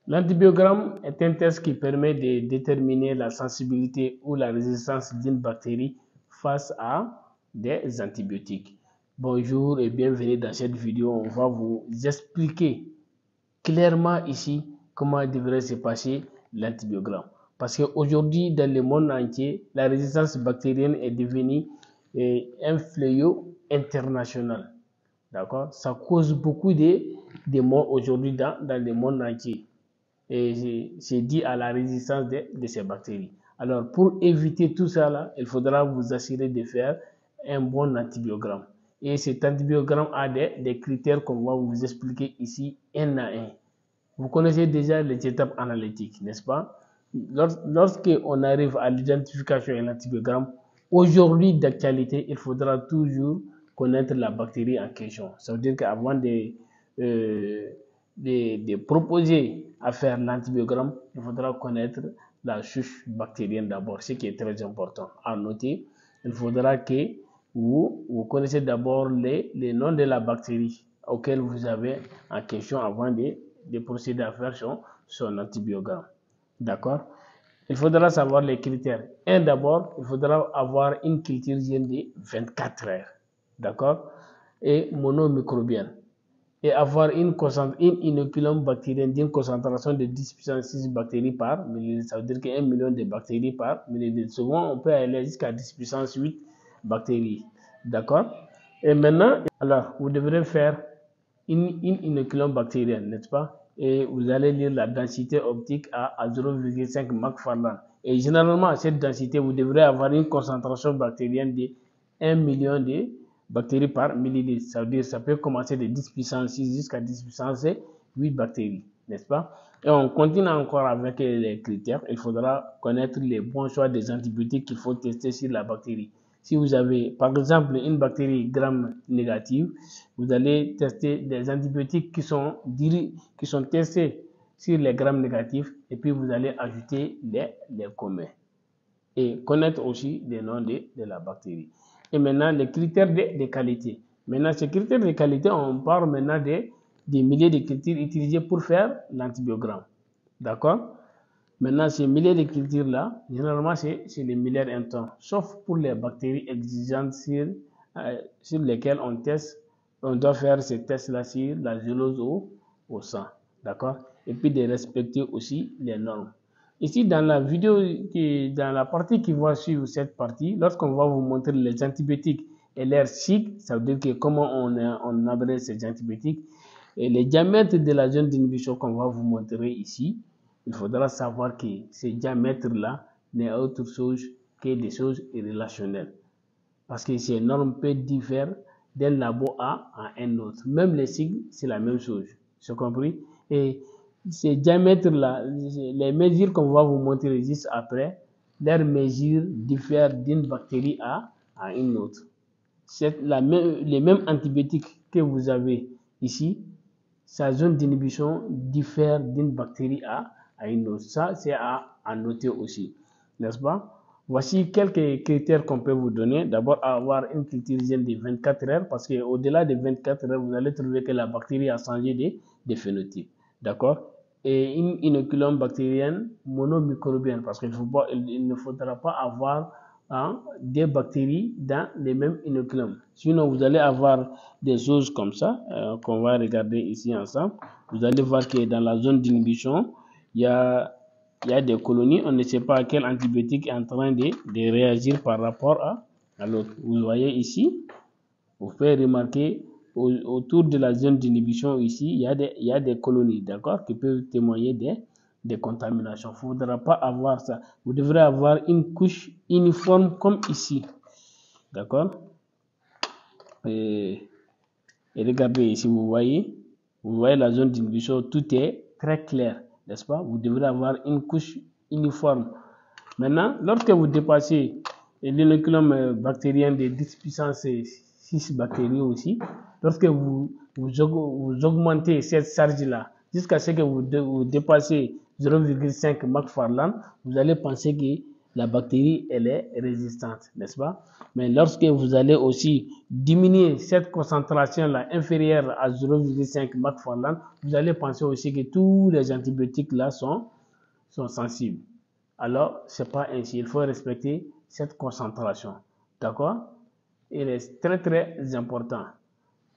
L'antibiogramme est un test qui permet de déterminer la sensibilité ou la résistance d'une bactérie face à des antibiotiques. Bonjour et bienvenue dans cette vidéo. On va vous expliquer clairement ici comment devrait se passer l'antibiogramme. Parce qu'aujourd'hui, dans le monde entier, la résistance bactérienne est devenue un fléau international. D'accord? Ça cause beaucoup de morts aujourd'hui dans le monde entier. Et c'est dû à la résistance de ces bactéries. Alors, pour éviter tout ça, là, il faudra vous assurer de faire un bon antibiogramme. Et cet antibiogramme a des critères qu'on va vous expliquer ici un à un. Vous connaissez déjà les étapes analytiques, n'est-ce pas? Lorsqu'on arrive à l'identification et l'antibiogramme, aujourd'hui d'actualité, il faudra toujours connaître la bactérie en question. Ça veut dire qu'avant de proposer à faire l'antibiogramme, il faudra connaître la souche bactérienne d'abord, ce qui est très important à noter. Il faudra que vous connaissez d'abord les noms de la bactérie auquel vous avez en question avant de procéder à faire son antibiogramme. D'accord? Il faudra savoir les critères. D'abord, il faudra avoir une culture hygiène de 24 heures. D'accord? Et monomicrobienne. Et avoir une inoculum bactérienne d'une concentration de 10 puissance 6 bactéries par millilitre. Ça veut dire qu'il y a 1 million de bactéries par millilitre. Souvent, on peut aller jusqu'à 10 puissance 8 bactéries. D'accord? Et maintenant, alors, vous devrez faire une inoculum bactérienne, n'est-ce pas? Et vous allez lire la densité optique à 0,5 Mc/Lan. Et généralement, à cette densité, vous devrez avoir une concentration bactérienne de 1 million de bactéries par millilitre. Ça veut dire que ça peut commencer de 10 puissance 6 jusqu'à 10 puissance 8 bactéries, n'est-ce pas? Et on continue encore avec les critères. Il faudra connaître les bons choix des antibiotiques qu'il faut tester sur la bactérie. Si vous avez, par exemple, une bactérie gram négative, vous allez tester des antibiotiques qui sont testés sur les grammes négatifs et puis vous allez ajouter les communs. Et connaître aussi les noms de la bactérie. Et maintenant, les critères de qualité. Maintenant, ces critères de qualité, on parle maintenant des milliers de critères utilisés pour faire l'antibiogramme. D'accord? Maintenant, ces milliers de cultures-là, généralement, c'est les milliards intons, sauf pour les bactéries exigeantes sur lesquelles on doit faire ces tests-là sur la gélose au sang. D'accord? Et puis de respecter aussi les normes. Ici, dans la vidéo, dans la partie qui va suivre cette partie, lorsqu'on va vous montrer les antibiotiques et leur cycle, ça veut dire que comment on abrège ces antibiotiques, et les diamètres de la zone d'inhibition qu'on va vous montrer ici, il faudra savoir que ces diamètres-là n'est autre chose que des choses irrelationnelles. Parce que ces normes peuvent différer d'un labo à un autre. Même les signes, c'est la même chose. C'est compris? Et ces diamètres-là, les mesures qu'on va vous montrer juste après, leurs mesures diffèrent d'une bactérie à une autre. Les mêmes antibiotiques que vous avez ici, sa zone d'inhibition diffère d'une bactérie à une autre. Ça, c'est à noter aussi, n'est-ce pas? Voici quelques critères qu'on peut vous donner. D'abord, avoir une culture hygiène de 24 heures, parce qu'au-delà de 24 heures, vous allez trouver que la bactérie a changé de phénotype. D'accord? Et une inoculum bactérienne monomicrobienne, parce qu'il ne faudra pas avoir des bactéries dans les mêmes inoculums. Sinon, vous allez avoir des choses comme ça, qu'on va regarder ici ensemble. Vous allez voir que dans la zone d'inhibition, il y a des colonies. On ne sait pas quel antibiotique est en train de réagir par rapport à l'autre. Vous voyez ici, vous pouvez remarquer autour de la zone d'inhibition ici, il y a des colonies, d'accord, qui peuvent témoigner des contaminations. Il ne faudra pas avoir ça. Vous devrez avoir une couche uniforme comme ici. D'accord? Et regardez ici, vous voyez la zone d'inhibition, tout est très clair, n'est-ce pas? Vous devrez avoir une couche uniforme. Maintenant, lorsque vous dépassez l'inoculum bactérien de 10 puissance 6 bactéries aussi, lorsque vous augmentez cette charge-là jusqu'à ce que vous dépassez 0,5 Mc/Lan, vous allez penser que la bactérie, elle est résistante, n'est-ce pas? Mais lorsque vous allez aussi diminuer cette concentration-là inférieure à 0,5 McFarlane, vous allez penser aussi que tous les antibiotiques-là sont sensibles. Alors, ce n'est pas ainsi. Il faut respecter cette concentration. D'accord? Il est très, très important.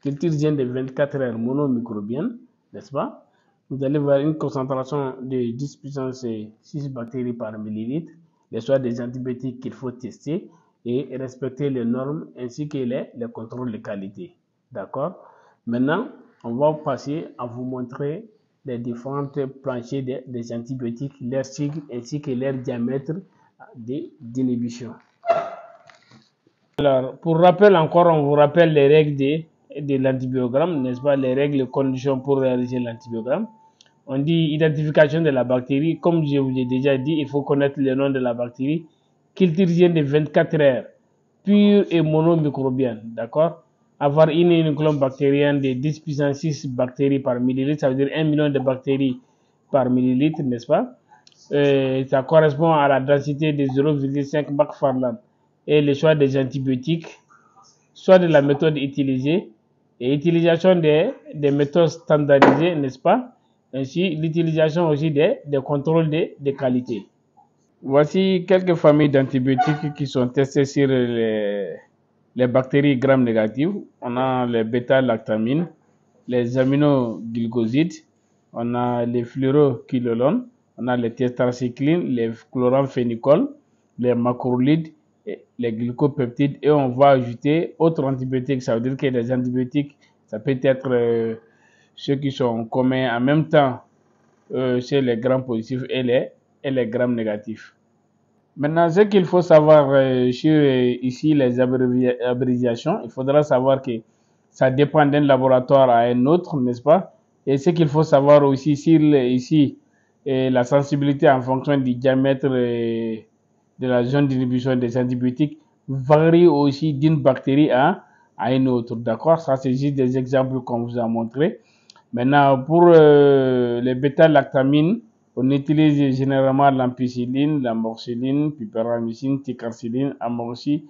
Culture hygiène de 24 heures monomicrobienne, n'est-ce pas? Vous allez voir une concentration de 10 puissance 6 bactéries par millilitre, les choix des antibiotiques qu'il faut tester et respecter les normes ainsi que les contrôles de qualité. D'accord? Maintenant, on va passer à vous montrer les différentes planchers des antibiotiques, leur cycle ainsi que leur diamètre d'inhibition. Alors, pour rappel encore, on vous rappelle les règles de l'antibiogramme, n'est-ce pas, les règles et conditions pour réaliser l'antibiogramme. On dit identification de la bactérie. Comme je vous ai déjà dit, il faut connaître le nom de la bactérie. Culture hygiène de 24 heures, pure et monomicrobienne, d'accord? Avoir une inoculum bactérienne de 10 puissance 6 bactéries par millilitre, ça veut dire 1 million de bactéries par millilitre, n'est-ce pas? Ça correspond à la densité de 0,5 McFarlane. Et le choix des antibiotiques, soit de la méthode utilisée, et utilisation des méthodes standardisées, n'est-ce pas? Ainsi, l'utilisation aussi des contrôles de qualité. Voici quelques familles d'antibiotiques qui sont testées sur les bactéries gram-négatives. On a les bêta-lactamines, les aminoglycosides, on a les fluoroquinolones, on a les tétracyclines, les chloramphénicols, les macrolides, les glycopeptides et on va ajouter autres antibiotiques. Ça veut dire que les antibiotiques, ça peut être ceux qui sont communs en même temps chez les gram positifs et les gram négatifs. Maintenant, ce qu'il faut savoir sur ici les abréviations, il faudra savoir que ça dépend d'un laboratoire à un autre, n'est-ce pas? Et ce qu'il faut savoir aussi sur ici la sensibilité en fonction du diamètre de la zone d'inhibition des antibiotiques varie aussi d'une bactérie à une autre, d'accord? Ça, c'est juste des exemples qu'on vous a montrés. Maintenant, pour les bêta-lactamines, on utilise généralement l'ampicilline, l'amoxicilline, piperamycine, ticarciline, amoxicilline,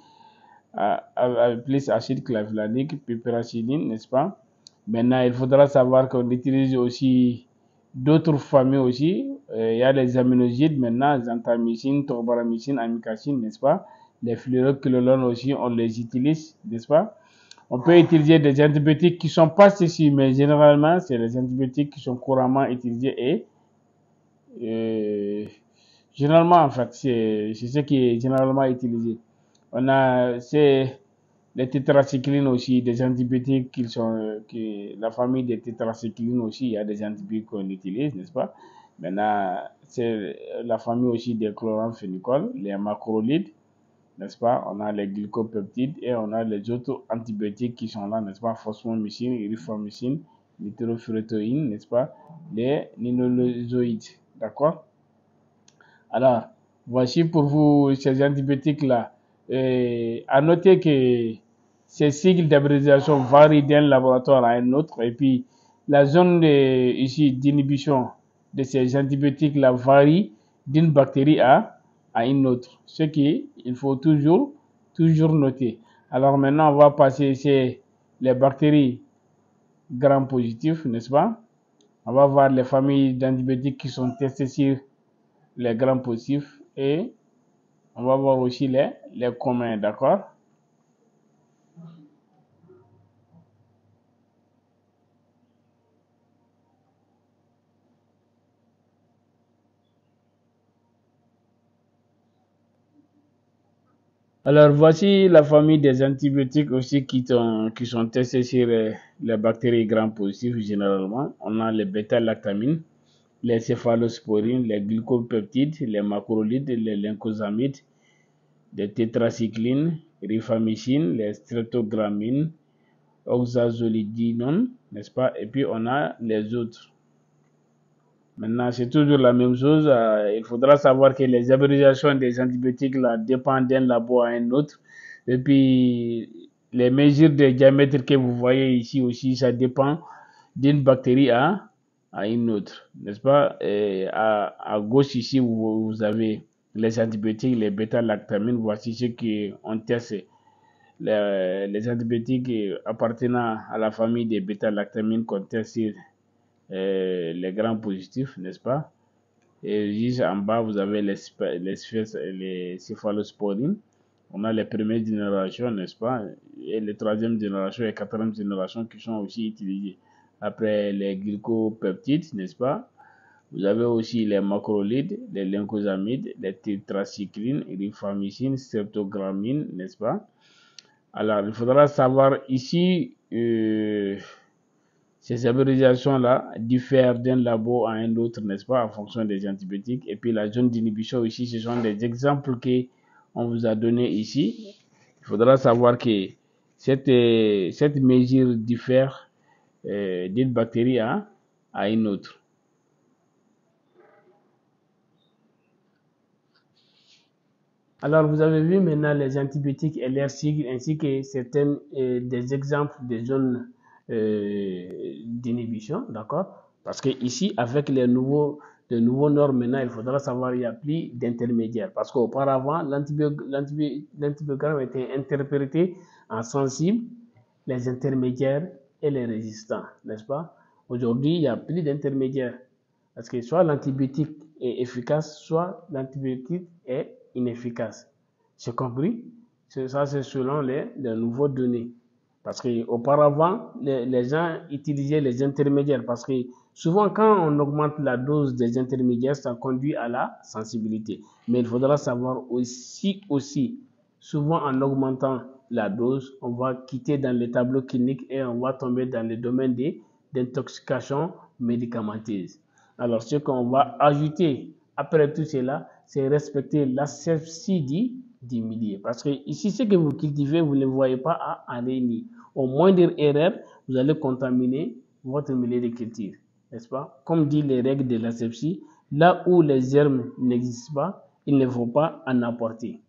plus acide clavulanique, piperacilline, n'est-ce pas? Maintenant, il faudra savoir qu'on utilise aussi d'autres familles aussi. Il y a les aminosides maintenant, xanthamycine, torbaramycine, amikacine, n'est-ce pas? Les fluoroquinolones aussi, on les utilise, n'est-ce pas? On peut utiliser des antibiotiques qui ne sont pas ceci, mais généralement, c'est les antibiotiques qui sont couramment utilisés et généralement, en fait, c'est ce qui est généralement utilisé. On a les tétracyclines aussi, des antibiotiques la famille des tétracyclines aussi, il y a des antibiotiques qu'on utilise, n'est-ce pas? Maintenant, c'est la famille aussi des chloramphénicols, les macrolides, n'est-ce pas? On a les glycopeptides et on a les autres antibiotiques qui sont là, n'est-ce pas? Phosphomycine, rifamycine, nitrofurantoïne, n'est-ce pas? Les ninolozoïdes, d'accord? Alors, voici pour vous ces antibiotiques-là. À noter que ces cycles d'abréviation varient d'un laboratoire à un autre et puis la zone ici d'inhibition de ces antibiotiques-là varie d'une bactérie à une autre, ce qui il faut toujours noter. Alors maintenant, on va passer sur les bactéries gram positifs, n'est-ce pas? On va voir les familles d'antibiotiques qui sont testées sur les gram positifs et on va voir aussi les communs, d'accord? Alors, voici la famille des antibiotiques aussi qui sont testés sur les bactéries gram-positives généralement. On a les bêta-lactamines, les céphalosporines, les glycopeptides, les macrolides, les lyncosamides, les tétracyclines, rifamycine, les streptogramines, oxazolidinone, n'est-ce pas? Et puis on a les autres. Maintenant, c'est toujours la même chose. Il faudra savoir que les abréviations des antibiotiques là, dépendent d'un labo à un autre. Et puis, les mesures de diamètre que vous voyez ici aussi, ça dépend d'une bactérie à une autre. N'est-ce pas? Et à gauche ici, vous avez les antibiotiques, les bêta-lactamines, voici ceux qui ont testé. Les antibiotiques appartenant à la famille des bêta-lactamines contiennent les grands positifs, n'est-ce pas? Et juste en bas, vous avez les céphalosporines. On a les premières générations, n'est-ce pas? Et les troisième génération et quatrième génération qui sont aussi utilisées. Après les glycopeptides, n'est-ce pas? Vous avez aussi les macrolides, les lyncosamides, les tétracyclines, rifamycine, streptogrammine, n'est-ce pas? Alors, il faudra savoir ici, ces abréviations-là diffèrent d'un labo à un autre, n'est-ce pas, en fonction des antibiotiques. Et puis la zone d'inhibition ici, ce sont des exemples qu'on vous a donnés ici. Il faudra savoir que cette mesure diffère d'une bactérie à une autre. Alors, vous avez vu maintenant les antibiotiques et leurs sigles, ainsi que certains des exemples des zones d'inhibition, d'accord? Parce que ici, avec les nouveaux normes maintenant, il faudra savoir qu'il n'y a plus d'intermédiaires. Parce qu'auparavant, l'antibiogramme était interprété en sensible, les intermédiaires et les résistants, n'est-ce pas? Aujourd'hui, il n'y a plus d'intermédiaires. Parce que soit l'antibiotique est efficace, soit l'antibiotique est inefficace. C'est compris? Ça, c'est selon les nouveaux données. Parce qu'auparavant, les gens utilisaient les intermédiaires. Parce que souvent, quand on augmente la dose des intermédiaires, ça conduit à la sensibilité. Mais il faudra savoir aussi, souvent en augmentant la dose, on va quitter dans les tableaux cliniques et on va tomber dans le domaine d'intoxication médicamenteuse. Alors, ce qu'on va ajouter après tout cela, c'est respecter l'asepsie du milieu. Parce que ici, ce que vous cultivez, vous ne voyez pas à anémie. Au moindre erreur, vous allez contaminer votre milieu de culture. N'est-ce pas? Comme dit les règles de l'asepsie, là où les germes n'existent pas, il ne faut pas en apporter.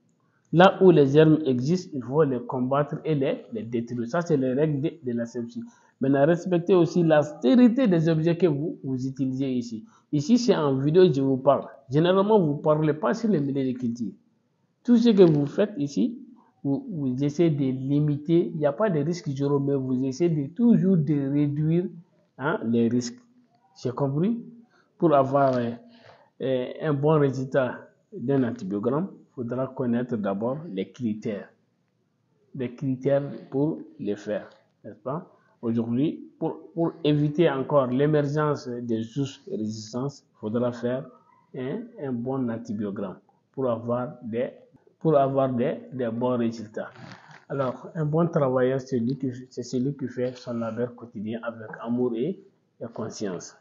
Là où les germes existent, il faut les combattre et les détruire. Ça, c'est les règles de l'asepsie. Maintenant, respectez aussi la stérilité des objets que vous utilisez ici. Ici, c'est en vidéo que je vous parle. Généralement, vous ne parlez pas sur les milieux de culture. Tout ce que vous faites ici, vous essayez de limiter. Il n'y a pas de risque zéro, mais vous essayez toujours de réduire les risques. J'ai compris? Pour avoir un bon résultat d'un antibiogramme, il faudra connaître d'abord les critères. Les critères pour les faire, n'est-ce pas? Aujourd'hui, pour éviter encore l'émergence des sous-résistances, il faudra faire un bon antibiogramme pour avoir des bons résultats. Alors, un bon travailleur, c'est celui qui fait son labeur quotidien avec amour et conscience.